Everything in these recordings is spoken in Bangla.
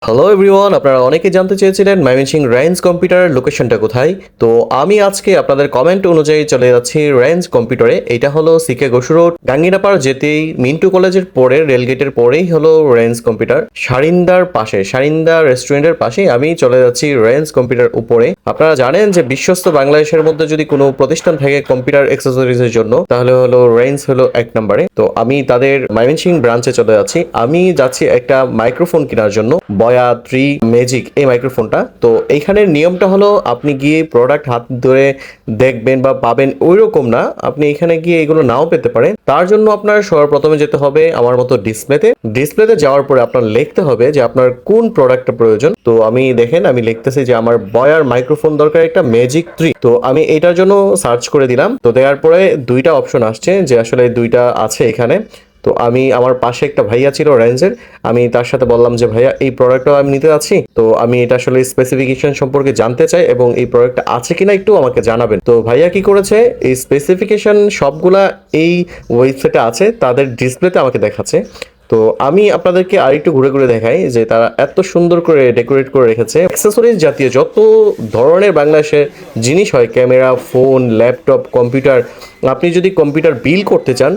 হ্যালো এভরিওয়ান, আপনারা অনেকে জানতে চেয়েছিলেন ময়মনসিংহ রেঞ্জ কম্পিউটার লোকেশনটা কোথায়। তো আমি আজকে আপনাদের কমেন্ট অনুযায়ী চলে যাচ্ছি রেঞ্জ কম্পিউটারে। এটা হলো সিকে ঘোষ রোড, গাঙ্গিনাপাড় যেতেই মিন্টু কলেজের পরে রেলগেটের পরেই হলো রেঞ্জ কম্পিউটার। সারিন্দার পাশে, সারিন্দা রেস্টুরেন্টের পাশেই আমি চলে যাচ্ছি রেঞ্জ কম্পিউটার উপরে। আপনারা জানেন যে বিশ্বস্ত বাংলাদেশের মধ্যে যদি কোনো প্রতিষ্ঠান থাকে কম্পিউটার অ্যাক্সেসরিজের জন্য, তাহলে হলো রেঞ্জ হলো এক নম্বরে। তো আমি তাদের ময়মনসিংহ ব্রাঞ্চে চলে যাচ্ছি। আমি যাচ্ছি একটা মাইক্রোফোন কেনার জন্য, বয়া 3 ম্যাজিক এই মাইক্রোফোনটা। তো এইখানের নিয়মটা হলো আপনি গিয়ে প্রোডাক্ট হাত ধরে দেখবেন বা পাবেন ওই রকম না, আপনি এখানে গিয়ে এগুলো নাও পেতে পারেন। তার জন্য আপনার সর্বপ্রথমে যেতে হবে আমার মতো ডিসপ্লেতে যাওয়ার পরে আপনার লিখতে হবে যে আপনার কোন প্রোডাক্টটা প্রয়োজন। তো আমি দেখেন আমি লিখতেছি যে আমার বয়ার মাইক্রোফোন দরকার একটা ম্যাজিক 3। তো আমি এটার জন্য সার্চ করে দিলাম। তো দেওয়ার পরে দুইটা অপশন আসছে যে আসলে দুইটা আছে এখানে। তো আমি আমার পাশে একটা ভাইয়া ছিল রেঞ্জের, আমি তার সাথে বললাম যে ভাইয়া এই প্রোডাক্টটা আমি নিতে যাচ্ছি, তো আমি এটা আসলে স্পেসিফিকেশন সম্পর্কে জানতে চাই এবং এই প্রোডাক্টটা আছে কিনা একটু আমাকে জানাবেন। তো ভাইয়া কি করেছে, এই স্পেসিফিকেশন সবগুলা এই ওয়েবসাইটে আছে, তাদের ডিসপ্লেতে আমাকে দেখাচ্ছে। তো আমি আপনাদেরকে আরেকটু ঘুরে ঘুরে দেখাই যে তারা এত সুন্দর করে ডেকোরেট করে রেখেছে। অ্যাক্সেসরিজ জাতীয় যত ধরনের বাংলাদেশে জিনিস হয়, ক্যামেরা, ফোন, ল্যাপটপ, কম্পিউটার, আপনি যদি কম্পিউটার বিল করতে চান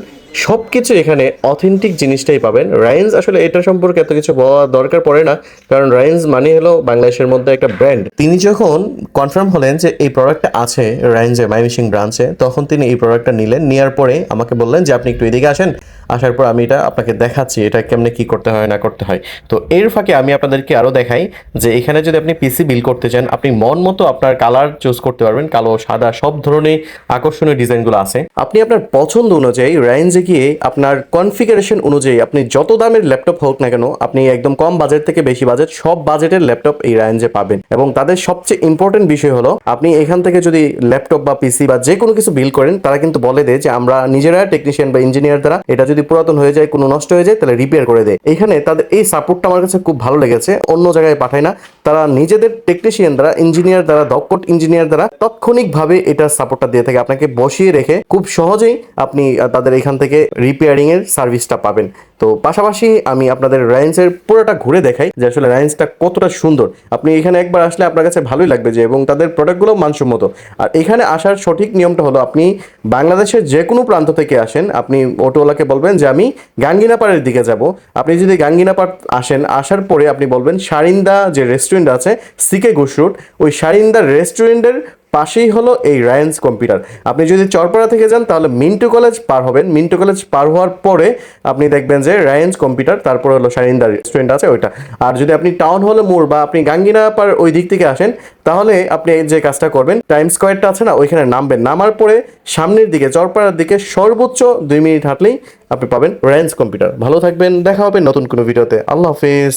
সব কিছু এখানে অথেন্টিক জিনিসটাই পাবেন। রাইন্স আসলে এটা সম্পর্কে এত কিছু বলা দরকার পড়ে না, কারণ রাইন্স মানে হলো বাংলাদেশের মধ্যে একটা ব্র্যান্ড। তিনি যখন কনফার্ম হলেন যে এই প্রোডাক্টটা আছে রাইন্সের ময়মনসিংহ ব্রাঞ্চে, তখন তিনি এই প্রোডাক্টটা নিলেন। নেওয়ার পরে আমাকে বললেন যে আপনি একটু এদিকে আসেন। আসার পর আমি এটা আপনাকে দেখাচ্ছি এটা কেমনে কি করতে হয় না করতে হয়। তো এর ফাঁকে আমি আপনাদেরকে আরও দেখাই যে এখানে যদি আপনি পিসি বিল করতে চান, আপনি মন মতো আপনার কালার চুজ করতে পারবেন, কালো, সাদা, সব ধরনের আকর্ষণীয় ডিজাইনগুলো আছে। আপনি আপনার পছন্দ অনুযায়ী রেঞ্জে গিয়ে আপনার কনফিগারেশন অনুযায়ী আপনি যত দামের ল্যাপটপ হোক না কেন, আপনি একদম কম বাজেট থেকে বেশি বাজেট সব বাজেটের ল্যাপটপ এই রেঞ্জে পাবেন। এবং তাদের সবচেয়ে ইম্পর্টেন্ট বিষয় হলো আপনি এখান থেকে যদি ল্যাপটপ বা পিসি বা যে কোনো কিছু বিল করেন, তারা কিন্তু বলে দেয় যে আমরা নিজেরা টেকনিশিয়ান বা ইঞ্জিনিয়ার দ্বারা এটা যদি পুরাতন হয়ে যায়, কোনো নষ্ট হয়ে যায়, তাহলে রিপেয়ার করে দেয়। এখানে তাদের এই সাপোর্টটা আমার কাছে খুব ভালো লেগেছে, অন্য জায়গায় পাঠায় না, তারা নিজেদের টেকনিশিয়ান দ্বারা, ইঞ্জিনিয়ার দ্বারা, দক্ষ ইঞ্জিনিয়ার দ্বারা তাৎক্ষণিকভাবে এটা সাপোর্টটা দিয়ে থাকে। আপনাকে বসিয়ে রেখে খুব সহজেই আপনি তাদের এখান থেকে রিপেয়ারিং এর সার্ভিসটা পাবেন। তো পাশাপাশি আমি আপনাদের রেঞ্জের পুরোটা ঘুরে দেখাই যে আসলে রেঞ্জটা কতটা সুন্দর। আপনি এখানে একবার আসলে আপনার কাছে ভালোই লাগবে যে, এবং তাদের প্রোডাক্টগুলো মানসম্মত। আর এখানে আসার সঠিক নিয়মটা হলো আপনি বাংলাদেশের যে কোনো প্রান্ত থেকে আসেন, আপনি অটোওয়ালাকে বলবেন যে আমি গাঙ্গিনাপাড়ের দিকে যাব। আপনি যদি গাঙ্গিনাপাড় আসেন, আসার পরে আপনি বলবেন সারিন্দা যে রেস্টুরেন্ট আছে সিকে ঘোষ রোড, ওই সারিন্দা রেস্টুরেন্টের পাশেই হলো এই রেঞ্জ কম্পিউটার। আপনি যদি চরপাড়া থেকে যান তাহলে মিন্টু কলেজ পার হবেন, মিন্টু কলেজ পার হওয়ার পরে আপনি দেখবেন যে রেঞ্জ কম্পিউটার, তারপরে হলো সারিন্দা রেস্টুরেন্ট আছে ওইটা। আর যদি আপনি টাউন হলে মোড় বা আপনি গাঙ্গিনাপাড় ওই দিক থেকে আসেন, তাহলে আপনি যে কাজটা করবেন, টাইম স্কোয়ারটা আছে না, ওইখানে নামবেন। নামার পরে সামনের দিকে চরপাড়ার দিকে সর্বোচ্চ 2 মিনিট হাঁটলেই আপনি পাবেন রেঞ্জ কম্পিউটার। ভালো থাকবেন, দেখা হবে নতুন কোনো ভিডিওতে। আল্লাহ হাফেজ।